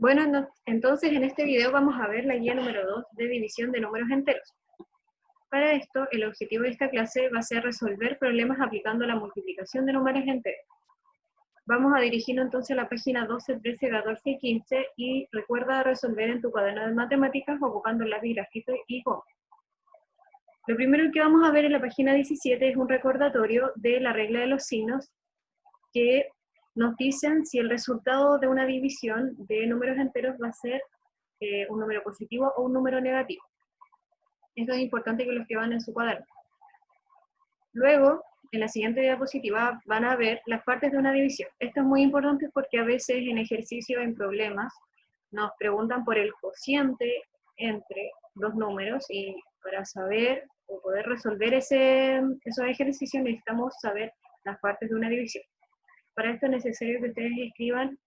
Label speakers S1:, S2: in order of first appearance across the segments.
S1: Bueno, entonces en este video vamos a ver la guía número 2 de división de números enteros. Para esto, el objetivo de esta clase va a ser resolver problemas aplicando la multiplicación de números enteros. Vamos a dirigirnos entonces a la página 12, 13, 14 y 15 y recuerda resolver en tu cuaderno de matemáticas ocupando el lápiz, grafito y goma. Lo primero que vamos a ver en la página 17 es un recordatorio de la regla de los signos que nos dicen si el resultado de una división de números enteros va a ser un número positivo o un número negativo. Esto es importante que lo escriban en su cuaderno. Luego, en la siguiente diapositiva van a ver las partes de una división. Esto es muy importante porque a veces en ejercicio, en problemas, nos preguntan por el cociente entre dos números y para saber o poder resolver esos ejercicios necesitamos saber las partes de una división. Para esto es necesario que ustedes escriban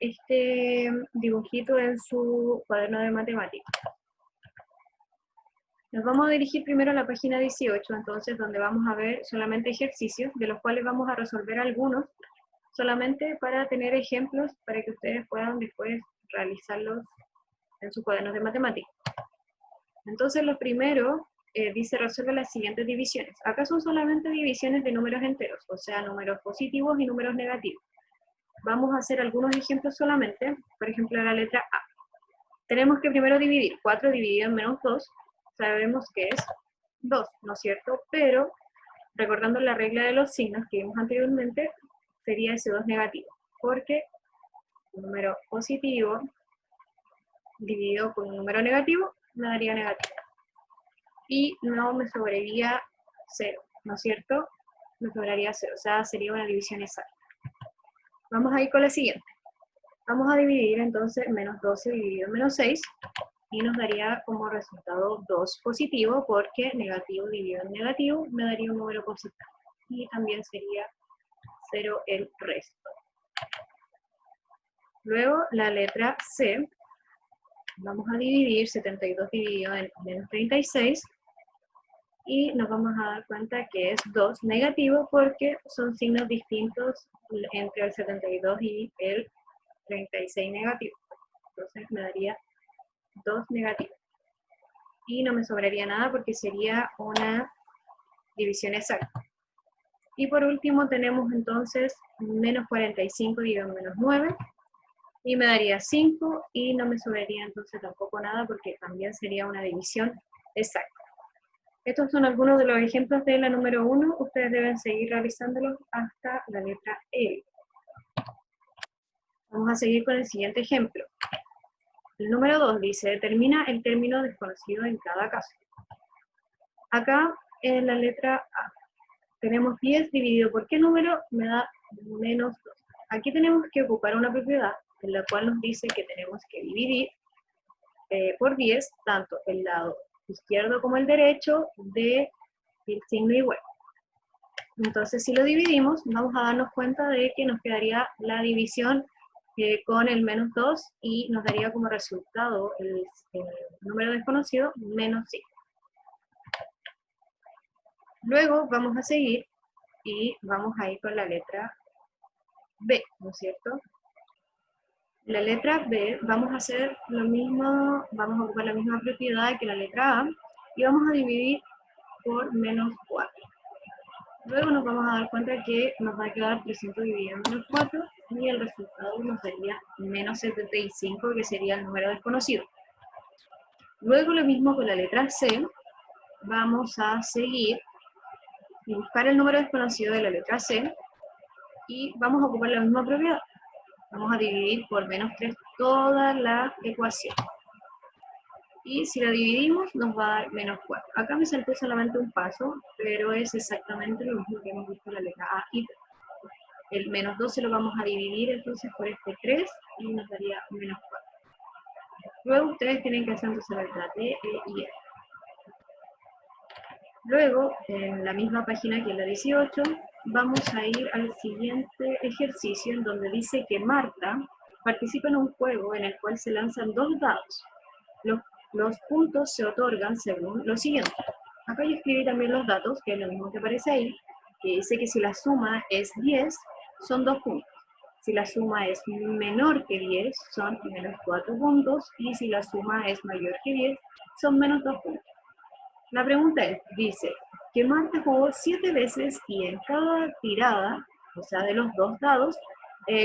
S1: este dibujito en su cuaderno de matemáticas. Nos vamos a dirigir primero a la página 18, entonces, donde vamos a ver solamente ejercicios, de los cuales vamos a resolver algunos, solamente para tener ejemplos, para que ustedes puedan después realizarlos en sus cuadernos de matemáticas. Entonces, lo primero dice resuelve las siguientes divisiones. Acá son solamente divisiones de números enteros, o sea, números positivos y números negativos. Vamos a hacer algunos ejemplos solamente, por ejemplo, la letra A. Tenemos que primero dividir 4 dividido en menos 2, sabemos que es 2, ¿no es cierto? Pero, recordando la regla de los signos que vimos anteriormente, sería ese 2 negativo, porque un número positivo dividido con un número negativo me daría negativo. Y no me sobraría 0, ¿no es cierto? Me sobraría 0, o sea, sería una división exacta. Vamos a ir con la siguiente. Vamos a dividir entonces menos 12 dividido en menos 6, y nos daría como resultado 2 positivo, porque negativo dividido en negativo me daría un número positivo. Y también sería 0 el resto. Luego, la letra C, vamos a dividir 72 dividido en menos 36, y nos vamos a dar cuenta que es 2 negativo, porque son signos distintos entre el 72 y el 36 negativo. Entonces me daría 2 negativo. Y no me sobraría nada porque sería una división exacta. Y por último tenemos entonces menos 45 dividido en menos 9, y me daría 5, y no me sobraría entonces tampoco nada porque también sería una división exacta. Estos son algunos de los ejemplos de la número 1, ustedes deben seguir realizándolos hasta la letra E. Vamos a seguir con el siguiente ejemplo. El número 2 dice, determina el término desconocido en cada caso. Acá en la letra A tenemos 10 dividido por qué número me da menos 2. Aquí tenemos que ocupar una propiedad en la cual nos dice que tenemos que dividir por 10 tanto el lado izquierdo como el derecho del signo igual. Entonces si lo dividimos vamos a darnos cuenta de que nos quedaría la división con el menos 2 y nos daría como resultado el número desconocido menos 5. Luego vamos a seguir y vamos a ir con la letra B, ¿no es cierto? La letra B vamos a hacer lo mismo, vamos a ocupar la misma propiedad que la letra A y vamos a dividir por menos 4. Luego nos vamos a dar cuenta que nos va a quedar 300 dividido en menos 4 y el resultado nos daría menos 75, que sería el número desconocido. Luego lo mismo con la letra C, vamos a seguir y buscar el número desconocido de la letra C y vamos a ocupar la misma propiedad. Vamos a dividir por menos 3 toda la ecuación. Y si la dividimos, nos va a dar menos 4. Acá me salté solamente un paso, pero es exactamente lo mismo que hemos visto en la letra A y B. El menos 12 lo vamos a dividir entonces por este 3 y nos daría menos 4. Luego ustedes tienen que hacer entonces la letra D, E y F. Luego, en la misma página que en la 18, vamos a ir al siguiente ejercicio en donde dice que Marta participa en un juego en el cual se lanzan 2 dados. Los puntos se otorgan según lo siguiente. Acá yo escribí también los datos, que es lo mismo que aparece ahí, que dice que si la suma es 10, son 2 puntos. Si la suma es menor que 10, son menos 4 puntos, y si la suma es mayor que 10, son menos 2 puntos. La pregunta es, dice, que Marta jugó 7 veces y en cada tirada, o sea, de los dos dados,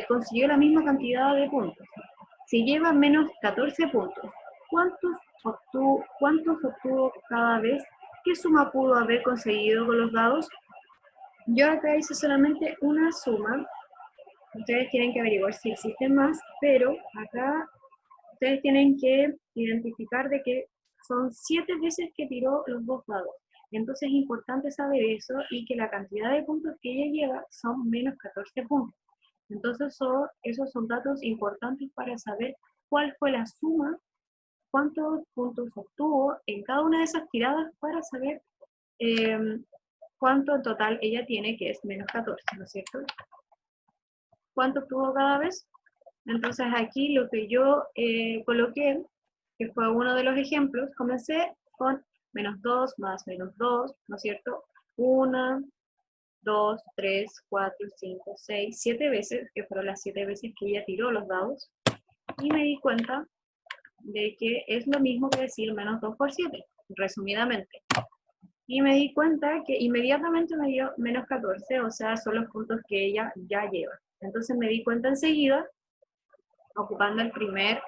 S1: consiguió la misma cantidad de puntos. Si lleva menos 14 puntos, ¿cuántos obtuvo cada vez? ¿Qué suma pudo haber conseguido con los dados? Yo acá hice solamente una suma. Ustedes tienen que averiguar si existen más, pero acá ustedes tienen que identificar de que son 7 veces que tiró los dos dados. Entonces es importante saber eso y que la cantidad de puntos que ella lleva son menos 14 puntos. Entonces esos son datos importantes para saber cuál fue la suma, cuántos puntos obtuvo en cada una de esas tiradas para saber cuánto en total ella tiene, que es menos 14, ¿no es cierto? ¿Cuánto obtuvo cada vez? Entonces aquí lo que yo coloqué, que fue uno de los ejemplos, comencé con menos 2 más menos 2, ¿no es cierto? 1, 2, 3, 4, 5, 6, 7 veces, que fueron las 7 veces que ella tiró los dados, y me di cuenta de que es lo mismo que decir menos 2 por 7, resumidamente. Y me di cuenta que inmediatamente me dio menos 14, o sea, son los puntos que ella ya lleva. Entonces me di cuenta enseguida, ocupando la primera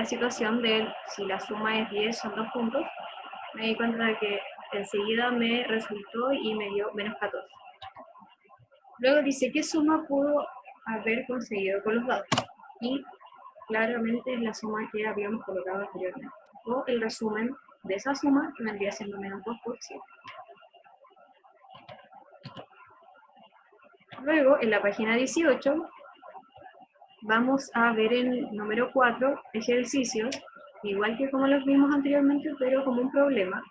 S1: situación de si la suma es 10 son 2 puntos, me di cuenta de que enseguida me resultó y me dio menos 14. Luego dice, ¿qué suma pudo haber conseguido con los dados? Y claramente es la suma que habíamos colocado anteriormente, o el resumen de esa suma que vendría siendo menos 2 por 7. Luego, en la página 18, vamos a ver el número 4, ejercicios, igual que como los vimos anteriormente, pero como un problema.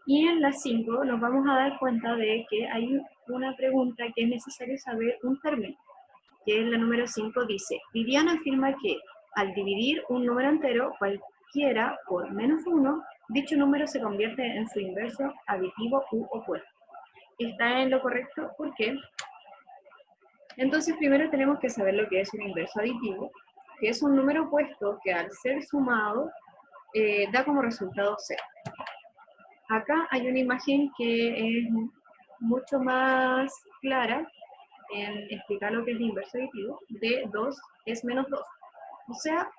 S1: Y en la 5 nos vamos a dar cuenta de que hay una pregunta que es necesario saber un término, que es la número 5, dice, Viviana afirma que al dividir un número entero, cualquiera, por menos 1, dicho número se convierte en su inverso aditivo u opuesto. ¿Está en lo correcto? ¿Por qué? Entonces primero tenemos que saber lo que es un inverso aditivo, que es un número opuesto que al ser sumado da como resultado 0. Acá hay una imagen que es mucho más clara en explicar lo que es el inverso aditivo, de 2 es menos 2. O sea,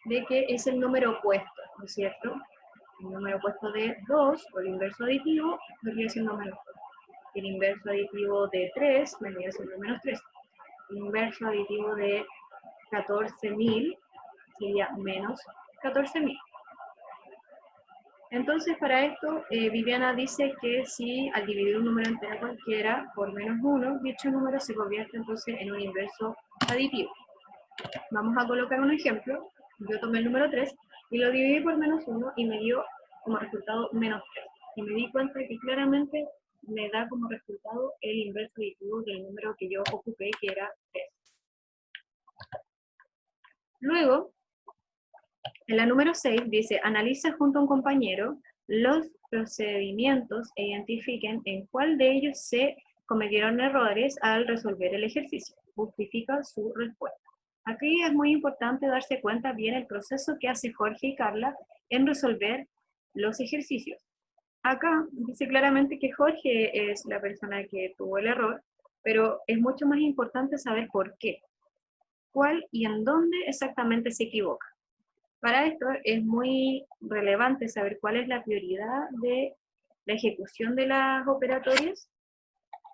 S1: de que es el número opuesto, ¿no es cierto? El número opuesto de 2, o el inverso aditivo, vendría siendo menos 2. El inverso aditivo de 3 vendría siendo menos 3. El inverso aditivo de 14.000 sería menos 14.000. Entonces, para esto, Viviana dice que si al dividir un número entero cualquiera por menos 1, dicho número se convierte entonces en un inverso aditivo. Vamos a colocar un ejemplo. Yo tomé el número 3 y lo dividí por menos 1 y me dio como resultado menos 3. Y me di cuenta que claramente me da como resultado el inverso aditivo del número que yo ocupé, que era 3. Luego, en la número 6 dice, analiza junto a un compañero los procedimientos e identifiquen en cuál de ellos se cometieron errores al resolver el ejercicio. Justifica su respuesta. Aquí es muy importante darse cuenta bien el proceso que hace Jorge y Carla en resolver los ejercicios. Acá dice claramente que Jorge es la persona que tuvo el error, pero es mucho más importante saber por qué, cuál y en dónde exactamente se equivoca. Para esto es muy relevante saber cuál es la prioridad de la ejecución de las operatorias,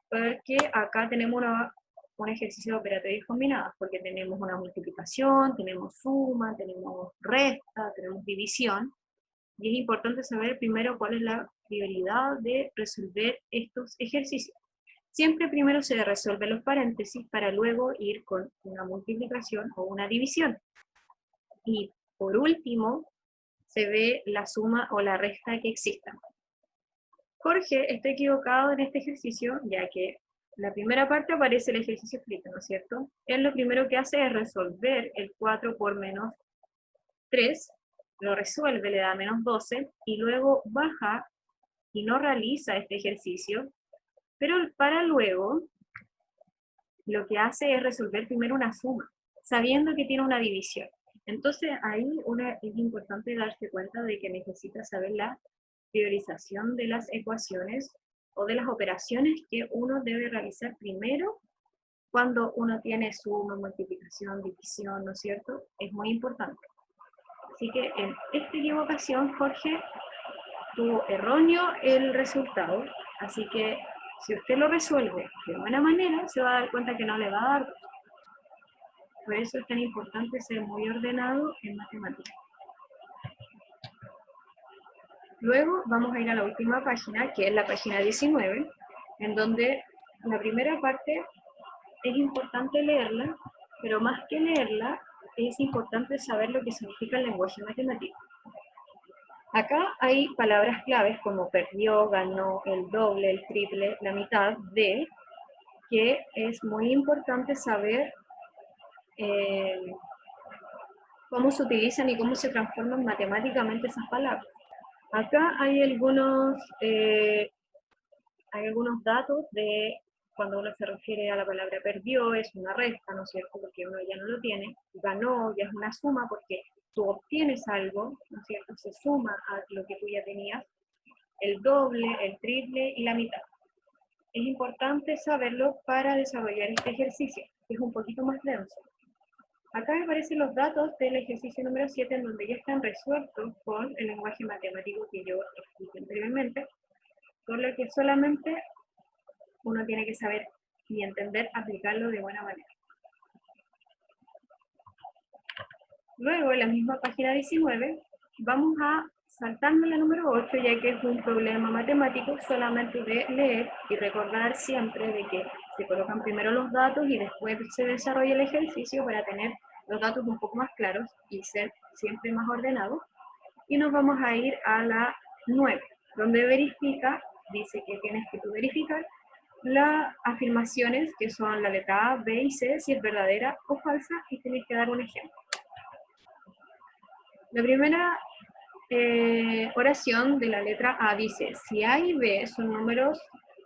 S1: porque acá tenemos un ejercicio de operatorias combinadas, porque tenemos una multiplicación, tenemos suma, tenemos resta, tenemos división, y es importante saber primero cuál es la prioridad de resolver estos ejercicios. Siempre primero se resuelven los paréntesis para luego ir con una multiplicación o una división. Y por último, se ve la suma o la resta que existan. Jorge está equivocado en este ejercicio, ya que la primera parte aparece el ejercicio escrito, ¿no es cierto? Él lo primero que hace es resolver el 4 por menos 3, lo resuelve, le da menos 12, y luego baja y no realiza este ejercicio, pero para luego lo que hace es resolver primero una suma, sabiendo que tiene una división. Entonces ahí es importante darse cuenta de que necesita saber la priorización de las ecuaciones o de las operaciones que uno debe realizar primero cuando uno tiene suma, multiplicación, división, ¿no es cierto? Es muy importante. Así que en esta equivocación, Jorge, tuvo erróneo el resultado, así que si usted lo resuelve de buena manera, se va a dar cuenta que no le va a dar 2. Por eso es tan importante ser muy ordenado en matemáticas. Luego vamos a ir a la última página, que es la página 19, en donde la primera parte es importante leerla, pero más que leerla, es importante saber lo que significa el lenguaje matemático. Acá hay palabras claves como perdió, ganó, el doble, el triple, la mitad de, que es muy importante saber cómo se utilizan y cómo se transforman matemáticamente esas palabras. Acá hay algunos datos de cuando uno se refiere a la palabra perdió, es una resta, ¿no es cierto? Porque uno ya no lo tiene. Ganó, ya es una suma, porque tú obtienes algo, ¿no es cierto? Se suma a lo que tú ya tenías. El doble, el triple y la mitad. Es importante saberlo para desarrollar este ejercicio, que es un poquito más denso. Acá me aparecen los datos del ejercicio número 7, en donde ya están resueltos con el lenguaje matemático que yo expliqué anteriormente, por lo que solamente uno tiene que saber y entender aplicarlo de buena manera. Luego, en la misma página 19, vamos a saltarnos la número 8, ya que es un problema matemático solamente de leer y recordar siempre de que se colocan primero los datos y después se desarrolla el ejercicio para tener los datos un poco más claros y ser siempre más ordenados. Y nos vamos a ir a la 9, donde verifica, dice que tienes que tú verificar las afirmaciones que son la letra A, B y C, si es verdadera o falsa, y tienes que dar un ejemplo. La primera oración de la letra A dice, si A y B son números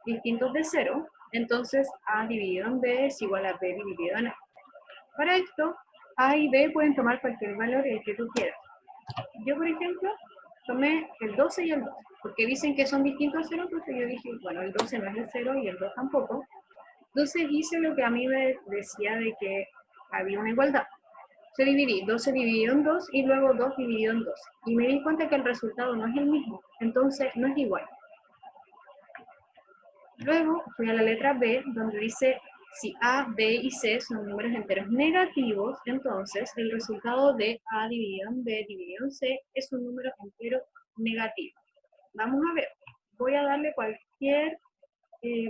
S1: distintos de 0, entonces A dividido en B es igual a B dividido en A. Para esto, A y B pueden tomar cualquier valor el que tú quieras. Yo, por ejemplo, tomé el 12 y el 2, porque dicen que son distintos a 0, entonces yo dije, bueno, el 12 no es el 0 y el 2 tampoco. Entonces hice lo que a mí me decía de que había una igualdad. Se dividí 12 dividido en 2 y luego 2 dividido en 2. Y me di cuenta que el resultado no es el mismo, entonces no es igual. Luego fui a la letra B, donde dice, si A, B y C son números enteros negativos, entonces el resultado de A dividido en B dividido en C es un número entero negativo. Vamos a ver, voy a darle cualquier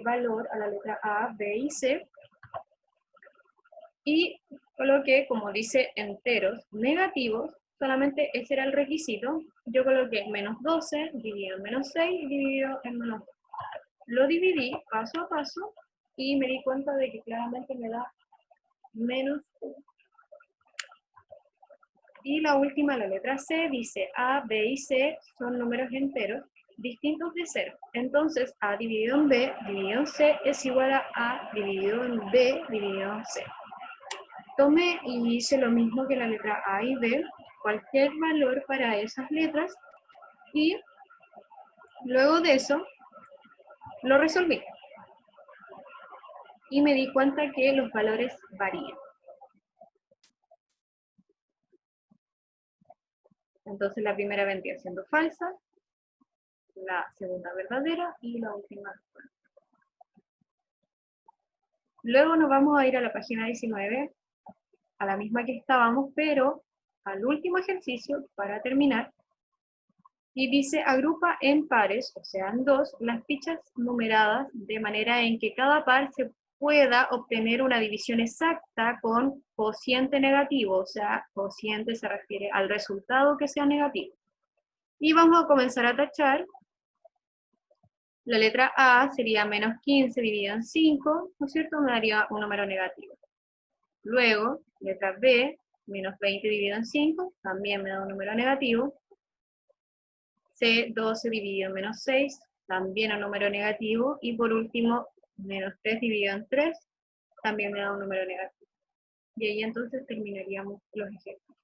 S1: valor a la letra A, B y C, y coloqué, como dice, enteros negativos, solamente ese era el requisito. Yo coloqué menos 12 dividido en menos 6 dividido en menos 2. Lo dividí paso a paso y me di cuenta de que claramente me da menos 1. Y la última, la letra C, dice A, B y C son números enteros distintos de 0. Entonces, A dividido en B dividido en C es igual a A dividido en B dividido en C. Tomé y hice lo mismo que la letra A y B, cualquier valor para esas letras, y luego de eso lo resolví. Y me di cuenta que los valores varían. Entonces la primera vendría siendo falsa, la segunda verdadera y la última falsa. Luego nos vamos a ir a la página 19, a la misma que estábamos, pero al último ejercicio para terminar. Y dice, agrupa en pares, o sea, en 2, las fichas numeradas de manera en que cada par se pueda obtener una división exacta con cociente negativo, o sea, cociente se refiere al resultado que sea negativo. Y vamos a comenzar a tachar. La letra A sería menos 15 dividido en 5, ¿no es cierto? Me daría un número negativo. Luego, letra B, menos 20 dividido en 5, también me da un número negativo. C, 12 dividido en menos 6, también un número negativo. Y por último, menos 3 dividido en 3, también me da un número negativo. Y ahí entonces terminaríamos los ejemplos.